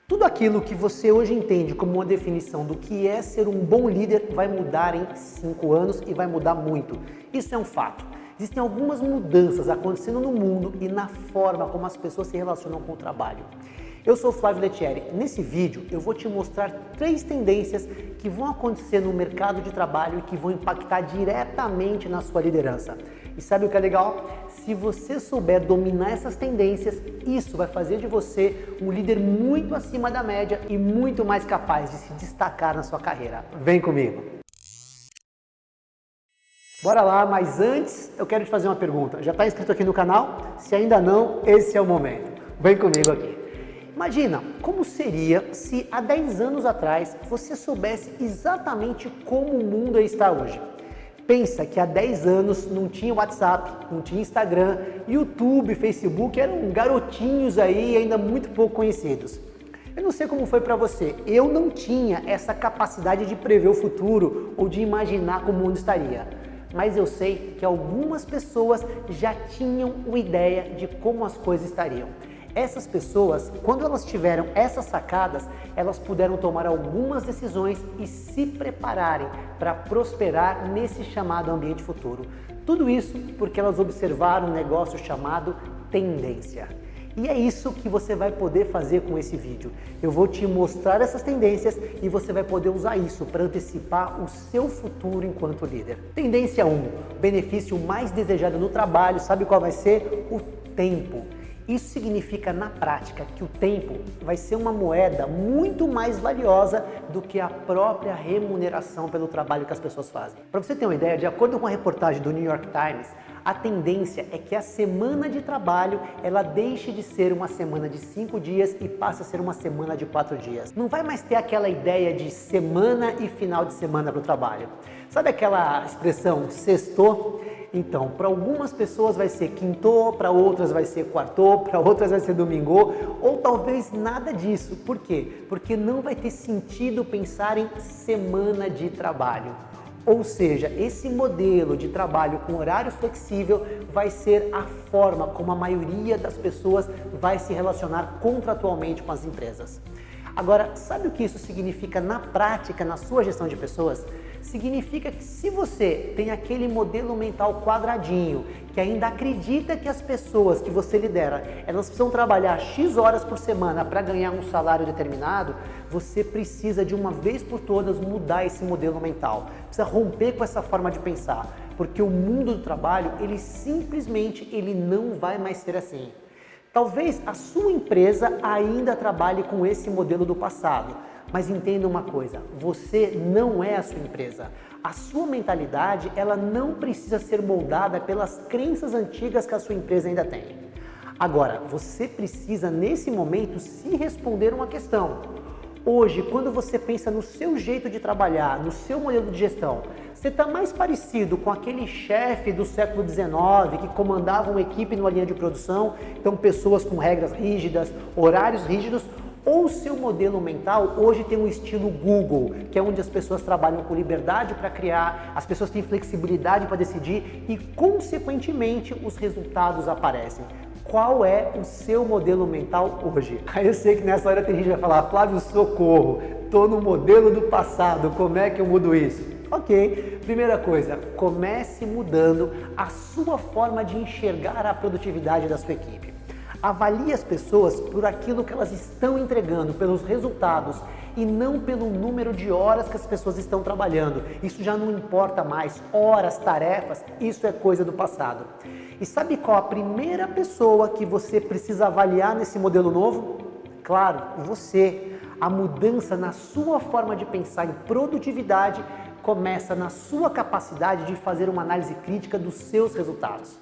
Tudo aquilo que você hoje entende como uma definição do que é ser um bom líder vai mudar em 5 anos e vai mudar muito. Isso é um fato. Existem algumas mudanças acontecendo no mundo e na forma como as pessoas se relacionam com o trabalho. Eu sou o Flávio Lettieri. Nesse vídeo eu vou te mostrar 3 tendências que vão acontecer no mercado de trabalho e que vão impactar diretamente na sua liderança. E sabe o que é legal? Se você souber dominar essas tendências, isso vai fazer de você um líder muito acima da média e muito mais capaz de se destacar na sua carreira. Vem comigo! Bora lá, mas antes eu quero te fazer uma pergunta. Já está inscrito aqui no canal? Se ainda não, esse é o momento. Vem comigo aqui. Imagina como seria se há 10 anos atrás você soubesse exatamente como o mundo está hoje. Pensa que há 10 anos não tinha WhatsApp, não tinha Instagram, YouTube, Facebook, eram garotinhos aí ainda muito pouco conhecidos. Eu não sei como foi para você, eu não tinha essa capacidade de prever o futuro ou de imaginar como o mundo estaria. Mas eu sei que algumas pessoas já tinham uma ideia de como as coisas estariam. Essas pessoas, quando elas tiveram essas sacadas, elas puderam tomar algumas decisões e se prepararem para prosperar nesse chamado ambiente futuro. Tudo isso porque elas observaram um negócio chamado tendência. E é isso que você vai poder fazer com esse vídeo. Eu vou te mostrar essas tendências e você vai poder usar isso para antecipar o seu futuro enquanto líder. Tendência 1, benefício mais desejado no trabalho, sabe qual vai ser? O tempo. Isso significa, na prática, que o tempo vai ser uma moeda muito mais valiosa do que a própria remuneração pelo trabalho que as pessoas fazem. Para você ter uma ideia, de acordo com a reportagem do New York Times, a tendência é que a semana de trabalho ela deixe de ser uma semana de 5 dias e passe a ser uma semana de 4 dias. Não vai mais ter aquela ideia de semana e final de semana para o trabalho. Sabe aquela expressão sextou? Então, para algumas pessoas vai ser quintou, para outras vai ser quartou, para outras vai ser domingô, ou talvez nada disso. Por quê? Porque não vai ter sentido pensar em semana de trabalho. Ou seja, esse modelo de trabalho com horário flexível vai ser a forma como a maioria das pessoas vai se relacionar contratualmente com as empresas. Agora, sabe o que isso significa na prática, na sua gestão de pessoas? Significa que se você tem aquele modelo mental quadradinho, que ainda acredita que as pessoas que você lidera, elas precisam trabalhar X horas por semana para ganhar um salário determinado, você precisa de uma vez por todas mudar esse modelo mental. Precisa romper com essa forma de pensar, porque o mundo do trabalho, ele simplesmente não vai mais ser assim. Talvez a sua empresa ainda trabalhe com esse modelo do passado, mas entenda uma coisa, você não é a sua empresa. A sua mentalidade, ela não precisa ser moldada pelas crenças antigas que a sua empresa ainda tem. Agora, você precisa nesse momento se responder uma questão. Hoje, quando você pensa no seu jeito de trabalhar, no seu modelo de gestão, você está mais parecido com aquele chefe do século XIX que comandava uma equipe numa linha de produção, então pessoas com regras rígidas, horários rígidos, ou o seu modelo mental hoje tem um estilo Google, que é onde as pessoas trabalham com liberdade para criar, as pessoas têm flexibilidade para decidir e, consequentemente, os resultados aparecem. Qual é o seu modelo mental hoje? Aí eu sei que nessa hora tem gente que vai falar, Flávio, socorro, estou no modelo do passado, como é que eu mudo isso? Ok, primeira coisa, comece mudando a sua forma de enxergar a produtividade da sua equipe. Avalie as pessoas por aquilo que elas estão entregando, pelos resultados e não pelo número de horas que as pessoas estão trabalhando. Isso já não importa mais, horas, tarefas, isso é coisa do passado. E sabe qual a primeira pessoa que você precisa avaliar nesse modelo novo? Claro, você. A mudança na sua forma de pensar em produtividade começa na sua capacidade de fazer uma análise crítica dos seus resultados.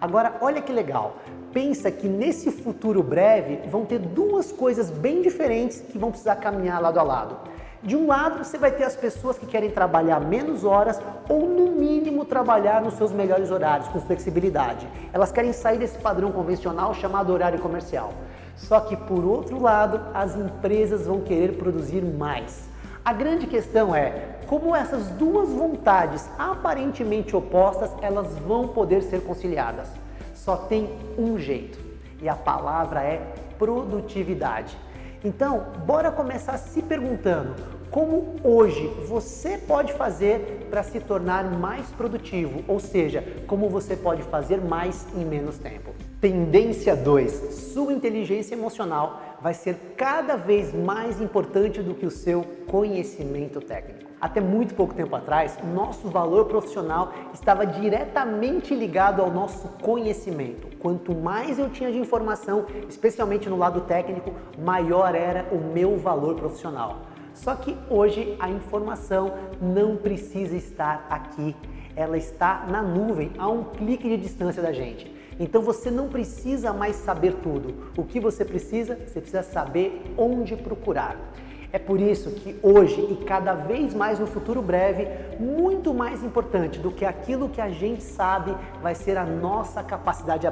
Agora, olha que legal, pensa que nesse futuro breve vão ter 2 coisas bem diferentes que vão precisar caminhar lado a lado. De um lado, você vai ter as pessoas que querem trabalhar menos horas ou, no mínimo, trabalhar nos seus melhores horários, com flexibilidade. Elas querem sair desse padrão convencional chamado horário comercial. Só que, por outro lado, as empresas vão querer produzir mais. A grande questão é como essas 2 vontades aparentemente opostas, elas vão poder ser conciliadas. Só tem um jeito, e a palavra é produtividade. Então, bora começar se perguntando como hoje você pode fazer para se tornar mais produtivo, ou seja, como você pode fazer mais em menos tempo. Tendência 2. Sua inteligência emocional vai ser cada vez mais importante do que o seu conhecimento técnico. Até muito pouco tempo atrás, nosso valor profissional estava diretamente ligado ao nosso conhecimento. Quanto mais eu tinha de informação, especialmente no lado técnico, maior era o meu valor profissional. Só que hoje a informação não precisa estar aqui, ela está na nuvem, a um clique de distância da gente. Então você não precisa mais saber tudo. O que você precisa saber onde procurar. É por isso que hoje e cada vez mais no futuro breve, muito mais importante do que aquilo que a gente sabe vai ser a nossa capacidade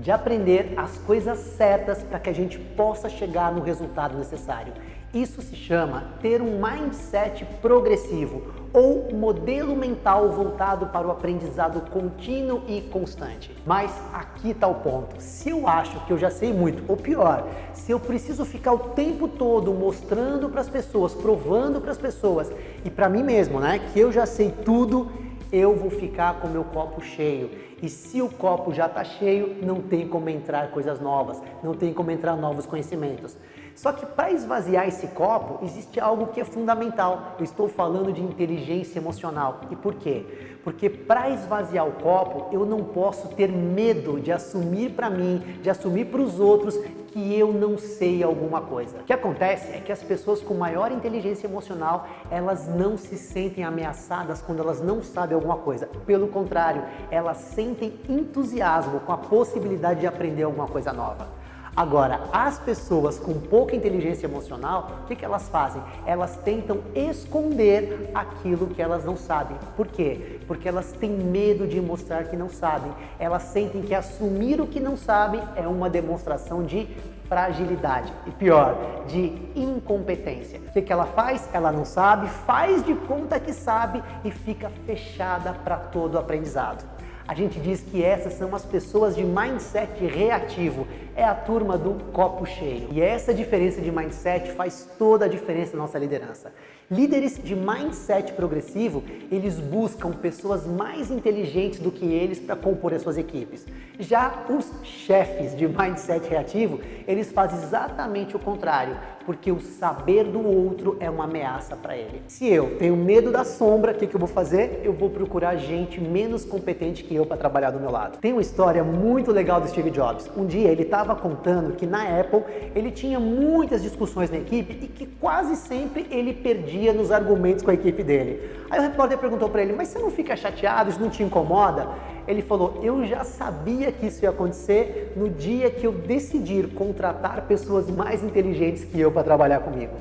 de aprender as coisas certas para que a gente possa chegar no resultado necessário. Isso se chama ter um mindset progressivo ou modelo mental voltado para o aprendizado contínuo e constante. Mas aqui está o ponto. Se eu acho que eu já sei muito, ou pior, se eu preciso ficar o tempo todo mostrando para as pessoas, provando para as pessoas e para mim mesmo, que eu já sei tudo, eu vou ficar com meu copo cheio. E se o copo já está cheio, não tem como entrar coisas novas, não tem como entrar novos conhecimentos. Só que para esvaziar esse copo, existe algo que é fundamental. Eu estou falando de inteligência emocional. E por quê? Porque para esvaziar o copo, eu não posso ter medo de assumir para mim, de assumir para os outros que eu não sei alguma coisa. O que acontece é que as pessoas com maior inteligência emocional, elas não se sentem ameaçadas quando elas não sabem alguma coisa. Pelo contrário, elas sentem entusiasmo com a possibilidade de aprender alguma coisa nova. Agora, as pessoas com pouca inteligência emocional, o que elas fazem? Elas tentam esconder aquilo que elas não sabem. Por quê? Porque elas têm medo de mostrar que não sabem. Elas sentem que assumir o que não sabem é uma demonstração de fragilidade e pior, de incompetência. O que ela faz? Ela não sabe, faz de conta que sabe e fica fechada para todo o aprendizado. A gente diz que essas são as pessoas de mindset reativo, é a turma do copo cheio. E essa diferença de mindset faz toda a diferença na nossa liderança. Líderes de mindset progressivo, eles buscam pessoas mais inteligentes do que eles para compor as suas equipes. Já os chefes de mindset reativo, eles fazem exatamente o contrário, porque o saber do outro é uma ameaça para ele. Se eu tenho medo da sombra, o que eu vou fazer? Eu vou procurar gente menos competente que eu para trabalhar do meu lado. Tem uma história muito legal do Steve Jobs. Um dia ele estava contando que na Apple ele tinha muitas discussões na equipe e que quase sempre ele perdia nos argumentos com a equipe dele. Aí o repórter perguntou para ele, mas você não fica chateado, isso não te incomoda? Ele falou, eu já sabia que isso ia acontecer no dia que eu decidir contratar pessoas mais inteligentes que eu para trabalhar comigo.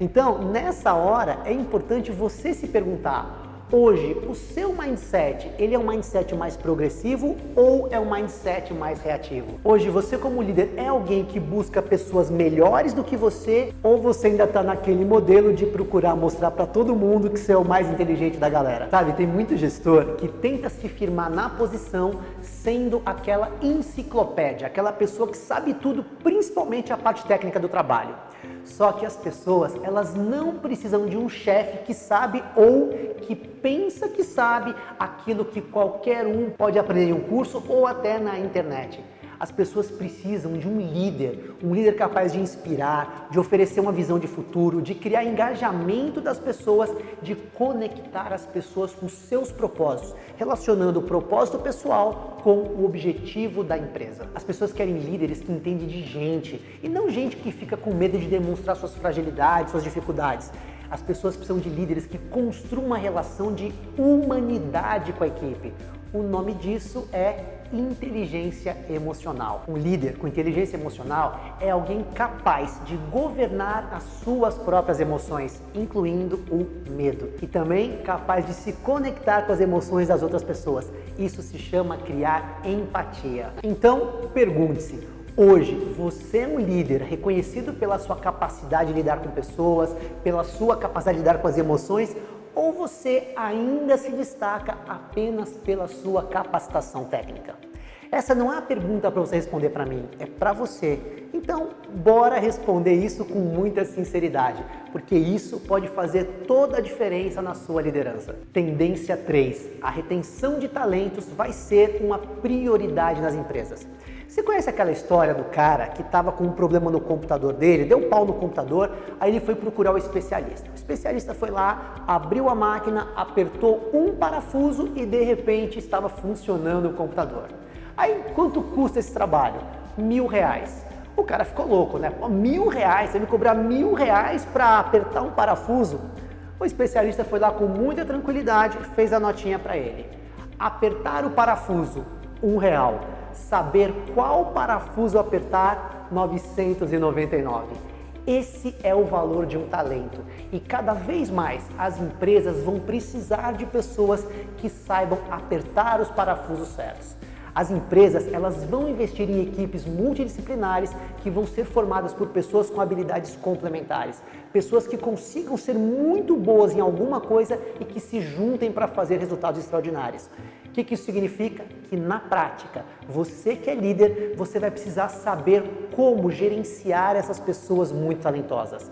Então, nessa hora, é importante você se perguntar, hoje, o seu mindset, ele é um mindset mais progressivo ou é um mindset mais reativo? Hoje, você como líder é alguém que busca pessoas melhores do que você ou você ainda está naquele modelo de procurar mostrar para todo mundo que você é o mais inteligente da galera? Sabe, tem muito gestor que tenta se firmar na posição sendo aquela enciclopédia, aquela pessoa que sabe tudo, principalmente a parte técnica do trabalho. Só que as pessoas, elas não precisam de um chefe que sabe ou que pensa que sabe aquilo que qualquer um pode aprender em um curso ou até na internet. As pessoas precisam de um líder capaz de inspirar, de oferecer uma visão de futuro, de criar engajamento das pessoas, de conectar as pessoas com seus propósitos, relacionando o propósito pessoal com o objetivo da empresa. As pessoas querem líderes que entendem de gente e não gente que fica com medo de demonstrar suas fragilidades, suas dificuldades. As pessoas precisam de líderes que construam uma relação de humanidade com a equipe. O nome disso é inteligência emocional. Um líder com inteligência emocional é alguém capaz de governar as suas próprias emoções, incluindo o medo. E também capaz de se conectar com as emoções das outras pessoas. Isso se chama criar empatia. Então, pergunte-se, hoje, você é um líder reconhecido pela sua capacidade de lidar com pessoas, pela sua capacidade de lidar com as emoções, ou você ainda se destaca apenas pela sua capacitação técnica? Essa não é a pergunta para você responder para mim, é para você. Então, bora responder isso com muita sinceridade, porque isso pode fazer toda a diferença na sua liderança. Tendência 3. A retenção de talentos vai ser uma prioridade nas empresas. Você conhece aquela história do cara que estava com um problema no computador dele, deu pau no computador, aí ele foi procurar o especialista. O especialista foi lá, abriu a máquina, apertou um parafuso e de repente estava funcionando o computador. Aí, quanto custa esse trabalho? R$1.000. O cara ficou louco, né? R$1.000, você me cobrar R$1.000 para apertar um parafuso? O especialista foi lá com muita tranquilidade, fez a notinha para ele. Apertar o parafuso, R$1. Saber qual parafuso apertar, R$999. Esse é o valor de um talento e cada vez mais as empresas vão precisar de pessoas que saibam apertar os parafusos certos. As empresas, elas vão investir em equipes multidisciplinares que vão ser formadas por pessoas com habilidades complementares, pessoas que consigam ser muito boas em alguma coisa e que se juntem para fazer resultados extraordinários. O que isso significa? Que na prática, você que é líder, você vai precisar saber como gerenciar essas pessoas muito talentosas.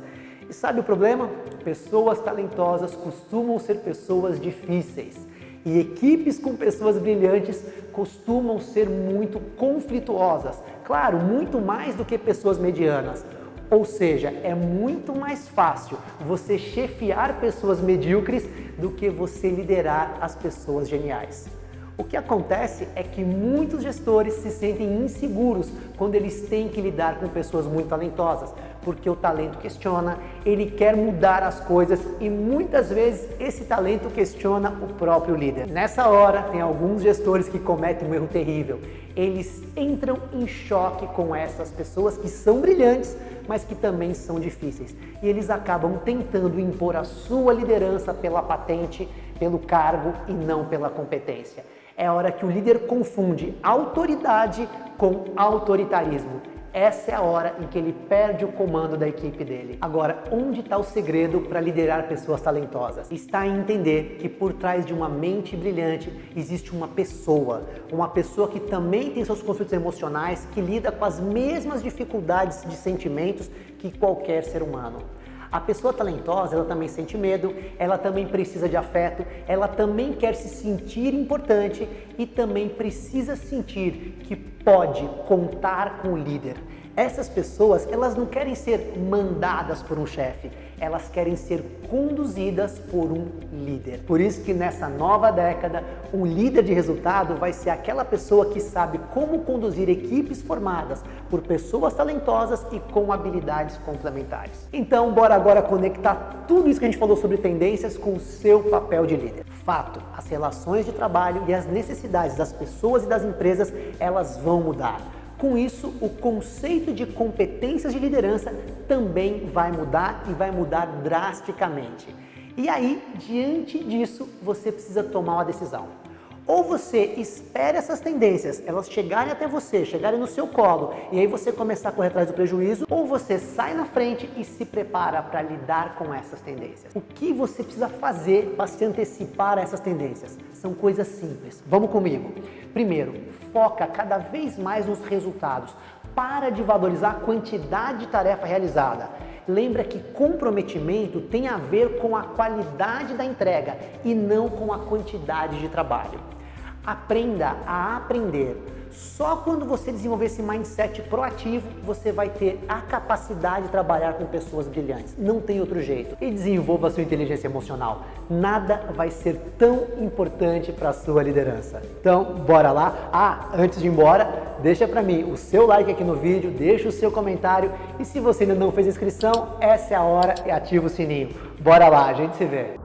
E sabe o problema? Pessoas talentosas costumam ser pessoas difíceis. E equipes com pessoas brilhantes costumam ser muito conflituosas. Claro, muito mais do que pessoas medianas. Ou seja, é muito mais fácil você chefiar pessoas medíocres do que você liderar as pessoas geniais. O que acontece é que muitos gestores se sentem inseguros quando eles têm que lidar com pessoas muito talentosas, porque o talento questiona, ele quer mudar as coisas e muitas vezes esse talento questiona o próprio líder. Nessa hora, tem alguns gestores que cometem um erro terrível. Eles entram em choque com essas pessoas que são brilhantes, mas que também são difíceis. E eles acabam tentando impor a sua liderança pela patente, pelo cargo e não pela competência. É a hora que o líder confunde autoridade com autoritarismo. Essa é a hora em que ele perde o comando da equipe dele. Agora, onde está o segredo para liderar pessoas talentosas? Está em entender que por trás de uma mente brilhante existe uma pessoa que também tem seus conflitos emocionais, que lida com as mesmas dificuldades de sentimentos que qualquer ser humano. A pessoa talentosa, ela também sente medo, ela também precisa de afeto, ela também quer se sentir importante e também precisa sentir que pode contar com o líder. Essas pessoas, elas não querem ser mandadas por um chefe, elas querem ser conduzidas por um líder. Por isso que nessa nova década, um líder de resultado vai ser aquela pessoa que sabe como conduzir equipes formadas por pessoas talentosas e com habilidades complementares. Então, bora agora conectar tudo isso que a gente falou sobre tendências com o seu papel de líder. Fato, as relações de trabalho e as necessidades das pessoas e das empresas, elas vão mudar. Com isso, o conceito de competências de liderança também vai mudar e vai mudar drasticamente. E aí, diante disso, você precisa tomar uma decisão. Ou você espera essas tendências, elas chegarem até você, chegarem no seu colo, e aí você começar a correr atrás do prejuízo, ou você sai na frente e se prepara para lidar com essas tendências. O que você precisa fazer para se antecipar a essas tendências? São coisas simples. Vamos comigo. Primeiro, foca cada vez mais nos resultados. Para de valorizar a quantidade de tarefa realizada. Lembra que comprometimento tem a ver com a qualidade da entrega e não com a quantidade de trabalho. Aprenda a aprender. Só quando você desenvolver esse mindset proativo, você vai ter a capacidade de trabalhar com pessoas brilhantes. Não tem outro jeito. E desenvolva a sua inteligência emocional. Nada vai ser tão importante para a sua liderança. Então, bora lá. Antes de ir embora, deixa para mim o seu like aqui no vídeo, deixa o seu comentário e se você ainda não fez inscrição, essa é a hora e ativa o sininho. Bora lá, a gente se vê.